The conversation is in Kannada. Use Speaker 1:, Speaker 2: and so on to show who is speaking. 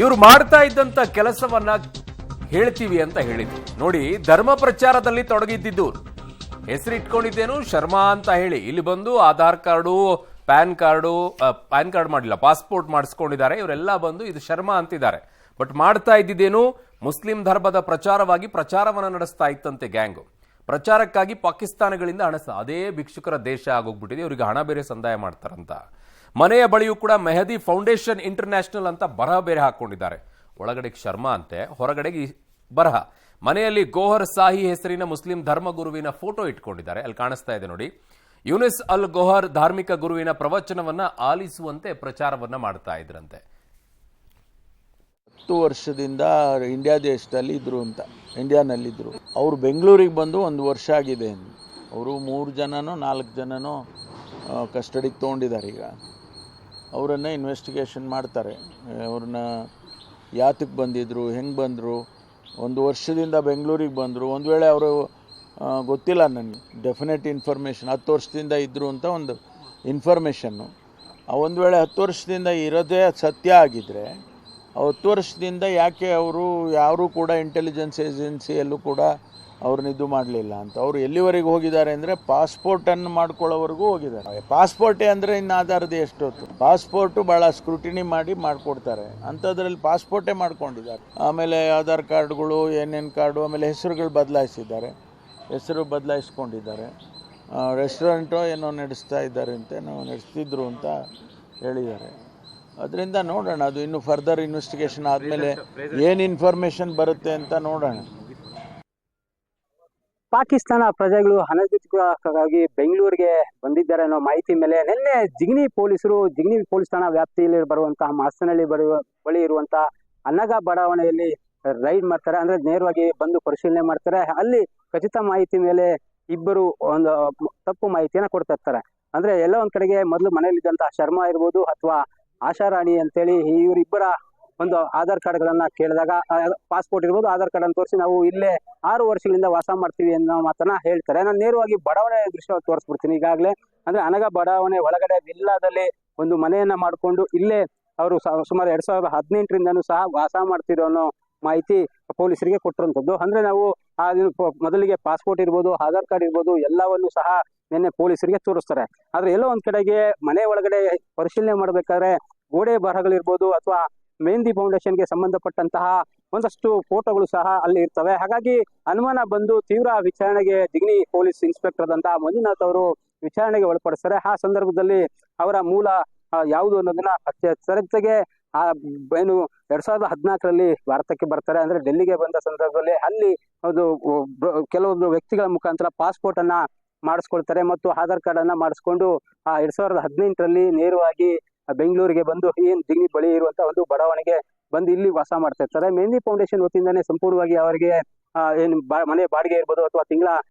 Speaker 1: ಇವರು ಮಾಡ್ತಾ ಇದ್ದಂತ ಕೆಲಸವನ್ನ ಹೇಳ್ತೀವಿ ಅಂತ ಹೇಳಿದ್ರು ನೋಡಿ. ಧರ್ಮ ಪ್ರಚಾರದಲ್ಲಿ ತೊಡಗಿದ್ದು ಹೆಸರಿಟ್ಕೊಂಡಿದ್ದೇನು ಶರ್ಮಾ ಅಂತ ಹೇಳಿ ಇಲ್ಲಿ ಬಂದು ಆಧಾರ್ ಕಾರ್ಡು ಪ್ಯಾನ್ ಕಾರ್ಡ್ ಮಾಡಿಲ್ಲ, ಪಾಸ್ಪೋರ್ಟ್ ಮಾಡಿಸ್ಕೊಂಡಿದ್ದಾರೆ. ಇವರೆಲ್ಲ ಬಂದು ಇದು ಶರ್ಮಾ ಅಂತಿದ್ದಾರೆ. ಬಟ್ ಮಾಡ್ತಾ ಇದ್ದಿದ್ದೇನು ಮುಸ್ಲಿಂ ಧರ್ಮದ ಪ್ರಚಾರವಾಗಿ ಪ್ರಚಾರವನ್ನ ನಡೆಸ್ತಾ ಇತ್ತಂತೆ ಗ್ಯಾಂಗು. ಪ್ರಚಾರಕ್ಕಾಗಿ ಪಾಕಿಸ್ತಾನಗಳಿಂದ ಹಣ, ಅದೇ ಭಿಕ್ಷುಕರ ದೇಶ ಆಗೋಗ್ಬಿಟ್ಟಿದೆ, ಇವರಿಗೆ ಹಣ ಬೇರೆ ಸಂದಾಯ ಮಾಡ್ತಾರಂತ. ಮನೆಯ ಬಳಿಯೂ ಕೂಡ ಮೆಹದಿ ಫೌಂಡೇಶನ್ ಇಂಟರ್ನ್ಯಾಷನಲ್ ಅಂತ ಬರಹ ಬೇರೆ ಹಾಕೊಂಡಿದ್ದಾರೆ. ಒಳಗಡೆ ಶರ್ಮಾ ಅಂತೆ, ಹೊರಗಡೆಗೆ ಬರಹ. ಮನೆಯಲ್ಲಿ ಗೋಹರ್ ಸಾಹಿ ಹೆಸರಿನ ಮುಸ್ಲಿಂ ಧರ್ಮಗುರುವಿನ ಫೋಟೋ ಇಟ್ಕೊಂಡಿದ್ದಾರೆ. ಅಲ್ಲಿ ಕಾಣಿಸ್ತಾ ಇದೆ ನೋಡಿ. ಯೂನಿಸ್ ಅಲ್ ಗೋಹರ್ ಧಾರ್ಮಿಕ ಗುರುವಿನ ಪ್ರವಚನವನ್ನ ಆಲಿಸುವಂತೆ ಪ್ರಚಾರವನ್ನ ಮಾಡ್ತಾ ಇದ್ರಂತೆ.
Speaker 2: 10 ವರ್ಷದಿಂದ ಇಂಡಿಯಾ ದೇಶದಲ್ಲಿ ಇದ್ರು ಅಂತ, ಇಂಡಿಯಾನಲ್ಲಿದ್ದರು. ಅವರು ಬೆಂಗಳೂರಿಗೆ ಬಂದು 1 ವರ್ಷ ಆಗಿದೆ. ಅವರು 3 ಜನನೋ 4 ಜನನೋ ಕಸ್ಟಡಿಗೆ ತೊಗೊಂಡಿದ್ದಾರೆ. ಈಗ ಅವರನ್ನ ಇನ್ವೆಸ್ಟಿಗೇಷನ್ ಮಾಡ್ತಾರೆ. ಅವ್ರನ್ನ ಯಾತಕ್ಕೆ ಬಂದಿದ್ರು, ಹೆಂಗೆ ಬಂದರು, 1 ವರ್ಷದಿಂದ ಬೆಂಗಳೂರಿಗೆ ಬಂದರು. ಒಂದು ವೇಳೆ ಅವರು ಗೊತ್ತಿಲ್ಲ ನನಗೆ ಡೆಫಿನೆಟ್ ಇನ್ಫಾರ್ಮೇಷನ್ 10 ವರ್ಷದಿಂದ ಇದ್ದರು ಅಂತ ಒಂದು ಇನ್ಫಾರ್ಮೇಷನ್ನು. ಒಂದು ವೇಳೆ 10 ವರ್ಷದಿಂದ ಇರೋದೇ ಸತ್ಯ ಆಗಿದ್ದರೆ 10 ವರ್ಷದಿಂದ ಯಾಕೆ ಅವರು ಯಾರೂ ಕೂಡ ಇಂಟೆಲಿಜೆನ್ಸ್ ಏಜೆನ್ಸಿಯಲ್ಲೂ ಕೂಡ ಅವ್ರನ್ನ ಇದು ಮಾಡಲಿಲ್ಲ ಅಂತ. ಅವರು ಎಲ್ಲಿವರೆಗೆ ಹೋಗಿದ್ದಾರೆ ಅಂದರೆ ಪಾಸ್ಪೋರ್ಟನ್ನು ಮಾಡ್ಕೊಳ್ಳೋವರೆಗೂ ಹೋಗಿದ್ದಾರೆ. ಪಾಸ್ಪೋರ್ಟೇ ಅಂದರೆ ಇನ್ನು ಆಧಾರದ ಎಷ್ಟೊತ್ತು, ಪಾಸ್ಪೋರ್ಟು ಭಾಳ ಸ್ಕ್ರೂಟಿನಿ ಮಾಡಿ ಮಾಡಿಕೊಡ್ತಾರೆ. ಅಂಥದ್ರಲ್ಲಿ ಪಾಸ್ಪೋರ್ಟೇ ಮಾಡ್ಕೊಂಡಿದ್ದಾರೆ. ಆಮೇಲೆ ಆಧಾರ್ ಕಾರ್ಡ್ಗಳು, ಏನೇನು ಕಾರ್ಡು, ಆಮೇಲೆ ಹೆಸರುಗಳು ಬದಲಾಯಿಸಿದ್ದಾರೆ, ಹೆಸರು ಬದಲಾಯಿಸ್ಕೊಂಡಿದ್ದಾರೆ. ರೆಸ್ಟೋರೆಂಟೋ ಏನೋ ನಡೆಸ್ತಾ ಇದ್ದಾರೆ ಅಂತ, ನಾವು ನಡೆಸ್ತಿದ್ರು ಅಂತ ಹೇಳಿದ್ದಾರೆ. ಅದರಿಂದ ನೋಡೋಣ, ಅದು ಇನ್ನು ಫರ್ದರ್ ಇನ್ವೆಸ್ಟಿಗೇಷನ್ ಆದಮೇಲೆ ಏನು ಇನ್ಫಾರ್ಮೇಷನ್ ಬರುತ್ತೆ ಅಂತ ನೋಡೋಣ.
Speaker 3: ಪಾಕಿಸ್ತಾನ ಪ್ರಜೆಗಳು ಅನಧಿಕೃತವಾಗಿ ಬೆಂಗಳೂರಿಗೆ ಬಂದಿದ್ದಾರೆ ಅನ್ನೋ ಮಾಹಿತಿ ಮೇಲೆ ನಿನ್ನೆ ಜಿಗಣಿ ಪೊಲೀಸ್ ಠಾಣಾ ವ್ಯಾಪ್ತಿಯಲ್ಲಿ ಬರುವಂತಹ ಮಾಸ್ತನಹಳ್ಳಿ ಬಳಿ ಇರುವಂತಹ ಅನ್ನಗ ಬಡಾವಣೆಯಲ್ಲಿ ರೈಡ್ ಮಾಡ್ತಾರೆ. ಅಂದ್ರೆ ನೇರವಾಗಿ ಬಂದು ಪರಿಶೀಲನೆ ಮಾಡ್ತಾರೆ. ಅಲ್ಲಿ ಖಚಿತ ಮಾಹಿತಿ ಮೇಲೆ ಇಬ್ಬರು ಒಂದು ತಪ್ಪು ಮಾಹಿತಿಯನ್ನ ಕೊಡ್ತಾ ಇರ್ತಾರೆ. ಅಂದ್ರೆ ಎಲ್ಲ ಒಂದ್ ಕಡೆಗೆ ಮೊದಲು ಮನೆಯಲ್ಲಿದ್ದಂತಹ ಶರ್ಮಾ ಇರ್ಬೋದು ಅಥವಾ ಆಶಾರಾಣಿ ಅಂತೇಳಿ ಇವರಿಬ್ಬರ ಒಂದು ಆಧಾರ್ ಕಾರ್ಡ್ಗಳನ್ನ ಕೇಳಿದಾಗ ಪಾಸ್ಪೋರ್ಟ್ ಇರ್ಬೋದು, ಆಧಾರ್ ಕಾರ್ಡ್ ಅನ್ನು ತೋರಿಸಿ ನಾವು ಇಲ್ಲೇ 6 ವರ್ಷಗಳಿಂದ ವಾಸ ಮಾಡ್ತೀವಿ ಅನ್ನೋ ಮಾತನ್ನ ಹೇಳ್ತಾರೆ. ನಾನು ನೇರವಾಗಿ ಬಡಾವಣೆ ದೃಶ್ಯ ತೋರಿಸ್ಬಿಡ್ತೀನಿ. ಈಗಾಗಲೇ ಅಂದ್ರೆ ಅನಗ ಬಡಾವಣೆ ಒಳಗಡೆ ವಿಲ್ಲಾದಲ್ಲಿ ಒಂದು ಮನೆಯನ್ನ ಮಾಡಿಕೊಂಡು ಇಲ್ಲೇ ಅವರು ಸುಮಾರು 2018ರಿಂದನೂ ಸಹ ವಾಸ ಮಾಡ್ತಿರೋ ಅನ್ನೋ ಮಾಹಿತಿ ಪೊಲೀಸರಿಗೆ ಕೊಟ್ಟಿರುವಂತದ್ದು. ಅಂದ್ರೆ ನಾವು ಮೊದಲಿಗೆ ಪಾಸ್ಪೋರ್ಟ್ ಇರ್ಬೋದು, ಆಧಾರ್ ಕಾರ್ಡ್ ಇರ್ಬೋದು, ಎಲ್ಲವನ್ನು ಸಹ ನಿನ್ನೆ ಪೊಲೀಸರಿಗೆ ತೋರಿಸ್ತಾರೆ. ಆದ್ರೆ ಎಲ್ಲೋ ಒಂದ್ ಕಡೆಗೆ ಮನೆ ಒಳಗಡೆ ಪರಿಶೀಲನೆ ಮಾಡ್ಬೇಕಾದ್ರೆ ಗೋಡೆ ಬರಹಗಳಿರ್ಬೋದು ಅಥವಾ ಮೆಹಂದಿ ಫೌಂಡೇಶನ್ಗೆ ಸಂಬಂಧಪಟ್ಟಂತಹ ಒಂದಷ್ಟು ಫೋಟೋಗಳು ಸಹ ಅಲ್ಲಿ ಇರ್ತವೆ. ಹಾಗಾಗಿ ಅನುಮಾನ ಬಂದು ತೀವ್ರ ವಿಚಾರಣೆಗೆ ಜಿಗಣಿ ಪೊಲೀಸ್ ಇನ್ಸ್ಪೆಕ್ಟರ್ ಆದಂತಹ ಮಂಜುನಾಥ್ ಅವರು ವಿಚಾರಣೆಗೆ ಒಳಪಡಿಸ್ತಾರೆ. ಆ ಸಂದರ್ಭದಲ್ಲಿ ಅವರ ಮೂಲ ಯಾವುದು ಅನ್ನೋದನ್ನ ಜೊತೆಗೆ ಏನು 2014ರಲ್ಲಿ ಭಾರತಕ್ಕೆ ಬರ್ತಾರೆ. ಅಂದ್ರೆ ಡೆಲ್ಲಿಗೆ ಬಂದ ಸಂದರ್ಭದಲ್ಲಿ ಅಲ್ಲಿ ಅದು ಕೆಲವೊಂದು ವ್ಯಕ್ತಿಗಳ ಮುಖಾಂತರ ಪಾಸ್ಪೋರ್ಟ್ ಅನ್ನ ಮಾಡಿಸ್ಕೊಳ್ತಾರೆ ಮತ್ತು ಆಧಾರ್ ಕಾರ್ಡ್ ಅನ್ನ ಮಾಡಿಸ್ಕೊಂಡು 2018ರಲ್ಲಿ ನೇರವಾಗಿ ಬೆಂಗಳೂರಿಗೆ ಬಂದು ಏನ್ ಜಿಗಣಿ ಬಳಿ ಇರುವಂತಹ ಒಂದು ಬಡಾವಣೆಗೆ ಬಂದು ಇಲ್ಲಿ ವಾಸ ಮಾಡ್ತಾ ಇರ್ತಾರೆ. ಮೆಹಂದಿ ಫೌಂಡೇಶನ್ ವತಿಯಿಂದಾನೇ ಸಂಪೂರ್ಣವಾಗಿ ಅವರಿಗೆ ಏನು ಮನೆ ಬಾಡಿಗೆ ಇರ್ಬೋದು ಅಥವಾ ತಿಂಗಳ